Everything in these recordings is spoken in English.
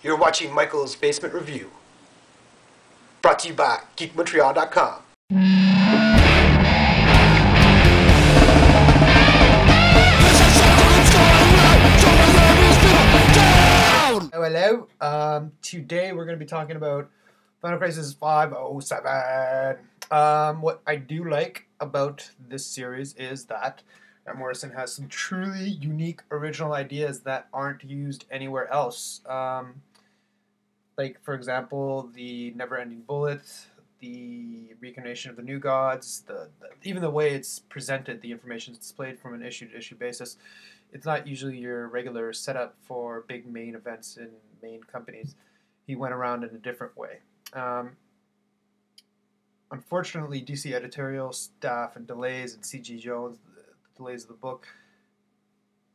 You're watching Michael's Basement Review, brought to you by GeekMontreal.com. Hello. Today we're going to be talking about Final Crisis 507. What I do like about this series is that Grant Morrison has some truly unique original ideas that aren't used anywhere else. Like, for example, the Never-Ending Bullet, the Reincarnation of the New Gods, even the way it's presented, the information is displayed from an issue-to-issue basis. It's not usually your regular setup for big main events in main companies. He went around in a different way. Unfortunately, DC editorial staff and delays and C.G. Jones, the delays of the book,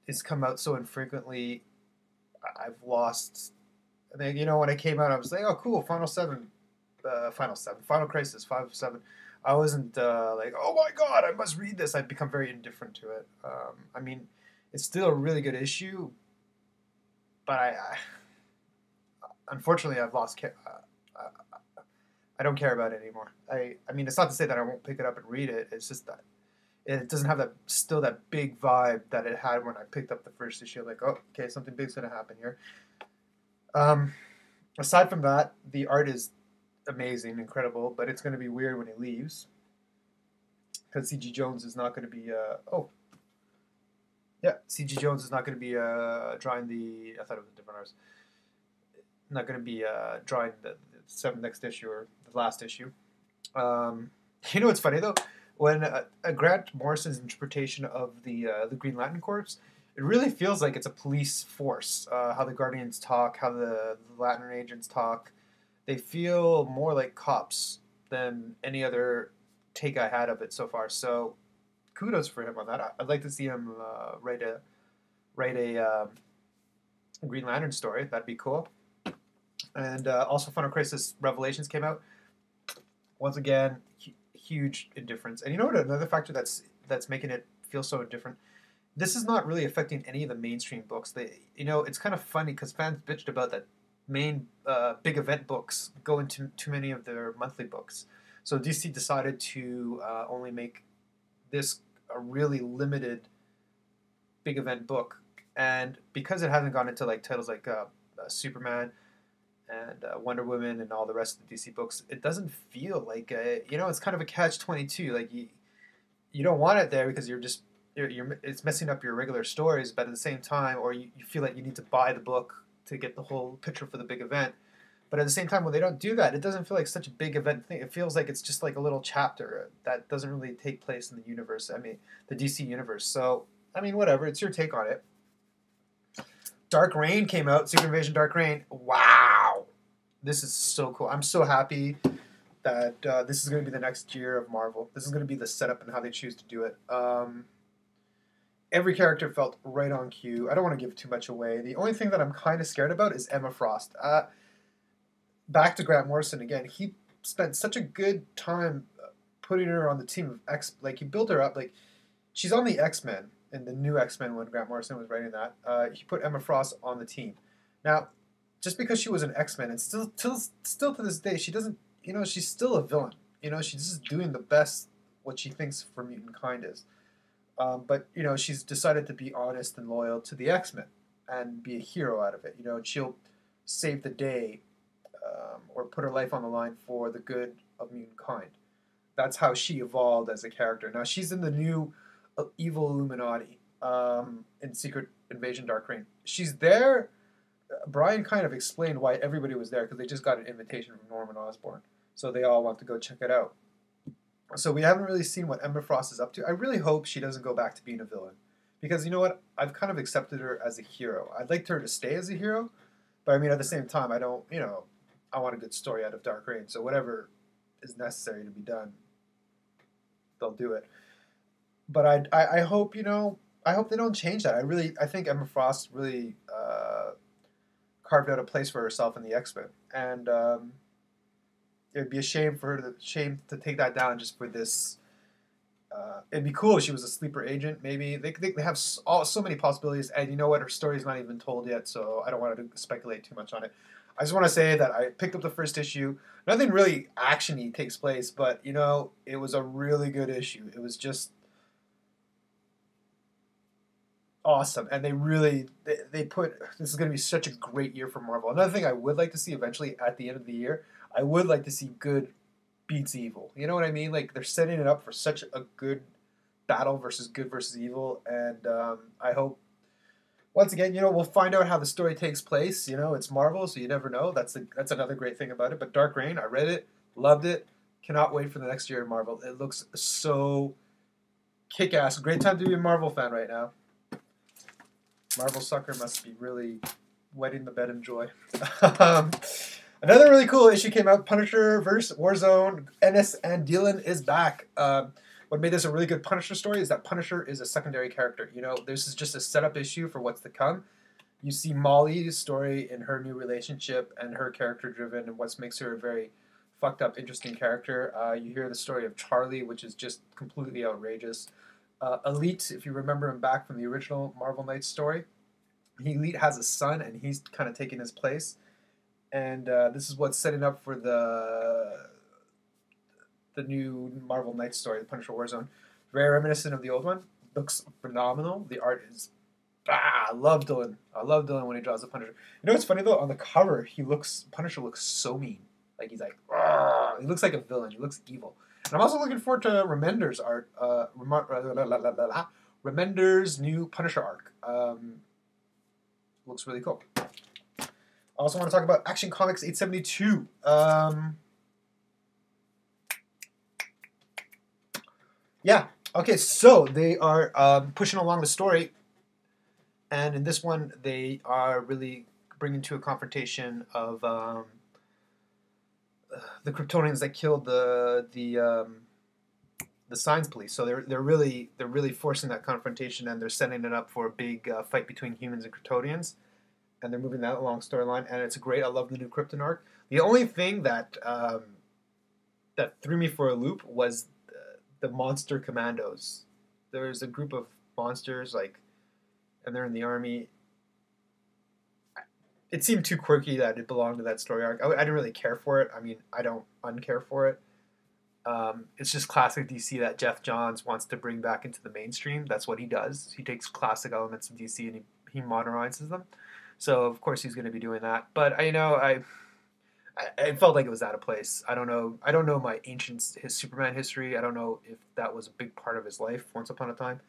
it's come out so infrequently. I've lost. I think, when it came out, I was like, oh, cool, Final Crisis 5-7. I wasn't like, oh my god, I must read this. I've become very indifferent to it. I mean, it's still a really good issue, but I unfortunately, I've lost. I don't care about it anymore. I mean, it's not to say that I won't pick it up and read it. It's just that it doesn't have that big vibe that it had when I picked up the first issue. Like, oh, okay, something big's gonna happen here. Aside from that, the art is amazing, incredible, but it's going to be weird when he leaves because C.G. Jones is not going to be. C.G. Jones is not going to be drawing the. I thought it was a different artist. Not going to be drawing the next issue or the last issue. What's funny though? When Grant Morrison's interpretation of the Green Lantern Corps, it really feels like it's a police force. How the Guardians talk, how the Lantern agents talk, they feel more like cops than any other take I had of it so far. So, kudos for him on that. I'd like to see him write a Green Lantern story. That'd be cool. And also, Final Crisis Revelations came out. Once again, huge indifference. And you know what? Another factor that's making it feel so different. This is not really affecting any of the mainstream books. It's kind of funny because fans bitched about that main big event books go into too many of their monthly books. So DC decided to only make this a really limited big event book, and because it hasn't gone into like titles like Superman and Wonder Woman and all the rest of the DC books, it doesn't feel like it's kind of a catch-22. Like you don't want it there because it's messing up your regular stories, but at the same time, or you feel like you need to buy the book to get the whole picture for the big event. But at the same time, when they don't do that, it doesn't feel like such a big event thing. It feels like it's just like a little chapter that doesn't really take place in the universe. I mean, the DC universe. So, I mean, whatever. It's your take on it. Dark Reign came out. Secret Invasion Dark Reign. Wow. This is so cool. I'm so happy that this is going to be the next year of Marvel. This is going to be the setup and how they choose to do it. Every character felt right on cue. I don't want to give too much away. The only thing that I'm kind of scared about is Emma Frost. Back to Grant Morrison again. He spent such a good time putting her on the team of X. Like, he built her up. Like, she's on the X-Men, in the new X-Men when Grant Morrison was writing that. He put Emma Frost on the team. Now, just because she was an X-Men, and still to this day, she doesn't, she's still a villain. She's just doing the best what she thinks for mutant kind is. But she's decided to be honest and loyal to the X-Men and be a hero out of it. She'll save the day or put her life on the line for the good of mutant kind. That's how she evolved as a character. Now she's in the new evil Illuminati in Secret Invasion Dark Reign. She's there. Brian kind of explained why everybody was there because they just got an invitation from Norman Osborn, so they all want to go check it out. So we haven't really seen what Emma Frost is up to. I really hope she doesn't go back to being a villain. Because you know what? I've kind of accepted her as a hero. I'd like her to stay as a hero. But I mean, at the same time, I don't, I want a good story out of Dark Reign. So whatever is necessary to be done, they'll do it. But I hope, I hope they don't change that. I think Emma Frost really carved out a place for herself in the X-Men. And it would be a shame for her to take that down just for this It'd be cool if she was a sleeper agent. Maybe they have so many possibilities, and you know what? Her story's not even told yet, so I don't want to speculate too much on it. I just want to say that I picked up the first issue. Nothing really actiony takes place, but you know, it was a really good issue. It was just awesome, and they put this is going to be such a great year for Marvel. Another thing I would like to see eventually at the end of the year, I would like to see good beats evil. You know what I mean? Like they're setting it up for such a good battle versus good versus evil, and I hope once again, you know, we'll find out how the story takes place. You know, it's Marvel, so you never know. That's another great thing about it. But Dark Reign, I read it, loved it. Cannot wait for the next year of Marvel. It looks so kick-ass. Great time to be a Marvel fan right now. Marvel sucker must be really wetting the bed in joy. Another really cool issue came out. Punisher vs. Warzone. Ennis and Dylan is back. What made this a really good Punisher story is that Punisher is a secondary character. You know, this is just a setup issue for what's to come. You see Molly's story in her new relationship and her character driven and what makes her a very fucked up, interesting character. You hear the story of Charlie, which is just completely outrageous. Elite, if you remember him back from the original Marvel Knights story, Elite has a son and he's kind of taking his place. And this is what's setting up for the new Marvel Knights story, the Punisher Warzone. Very reminiscent of the old one. Looks phenomenal. The art is... I love Dylan. I love Dylan when he draws the Punisher. You know what's funny though? On the cover, Punisher looks so mean. Like he's like... He looks like a villain. He looks evil. And I'm also looking forward to Remender's art. Remender's new Punisher arc. Looks really cool. I also want to talk about Action Comics 872. Yeah. Okay, so they are pushing along the story. And in this one, they are really bringing to a confrontation of the Kryptonians that killed the Science Police. So they're really forcing that confrontation, and they're setting it up for a big fight between humans and Kryptonians. And they're moving that along storyline, and it's great. I love the new Krypton arc. The only thing that that threw me for a loop was the Monster Commandos. There's a group of monsters, and they're in the army. It seemed too quirky that it belonged to that story arc. I didn't really care for it. I mean, I don't uncare for it. It's just classic DC that Jeff Johns wants to bring back into the mainstream. That's what he does. He takes classic elements of DC and he modernizes them. So of course he's going to be doing that. But I felt like it was out of place. I don't know my his Superman history. I don't know if that was a big part of his life once upon a time.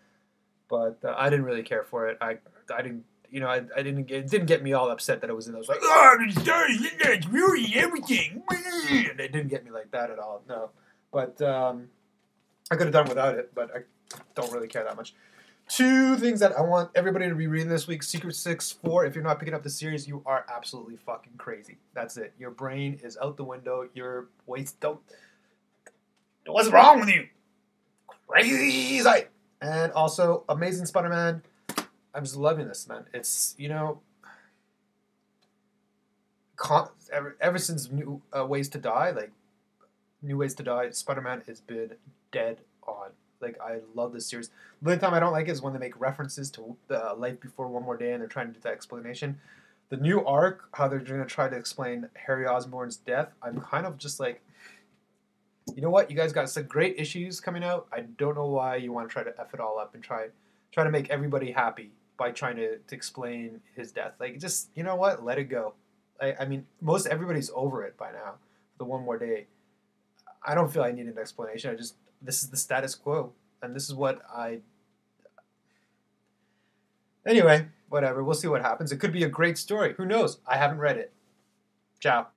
But I didn't really care for it. I didn't. It didn't get me all upset that it was in those it's ruining everything. It didn't get me like that at all. No, but I could have done without it. But I don't really care that much. Two things that I want everybody to be reading this week: Secret 6-4. If you're not picking up the series, you are absolutely fucking crazy. That's it. Your brain is out the window. Your waist don't. What's wrong with you? Crazy. And also, Amazing Spider-Man. I'm just loving this, man. It's, ever since New Ways to Die, Spider-Man has been dead on. I love this series. The only time I don't like it is when they make references to Life Before One More Day and they're trying to do that explanation. The new arc, how they're going to try to explain Harry Osborn's death, I'm kind of just like, you know what? You guys got some great issues coming out. I don't know why you want to try to F it all up and try to make everybody happy by trying to explain his death. Just, you know what? Let it go. I mean, most everybody's over it by now. The One More Day. I don't feel I need an explanation. This is the status quo. And this is what Anyway, whatever. We'll see what happens. It could be a great story. Who knows? I haven't read it. Ciao.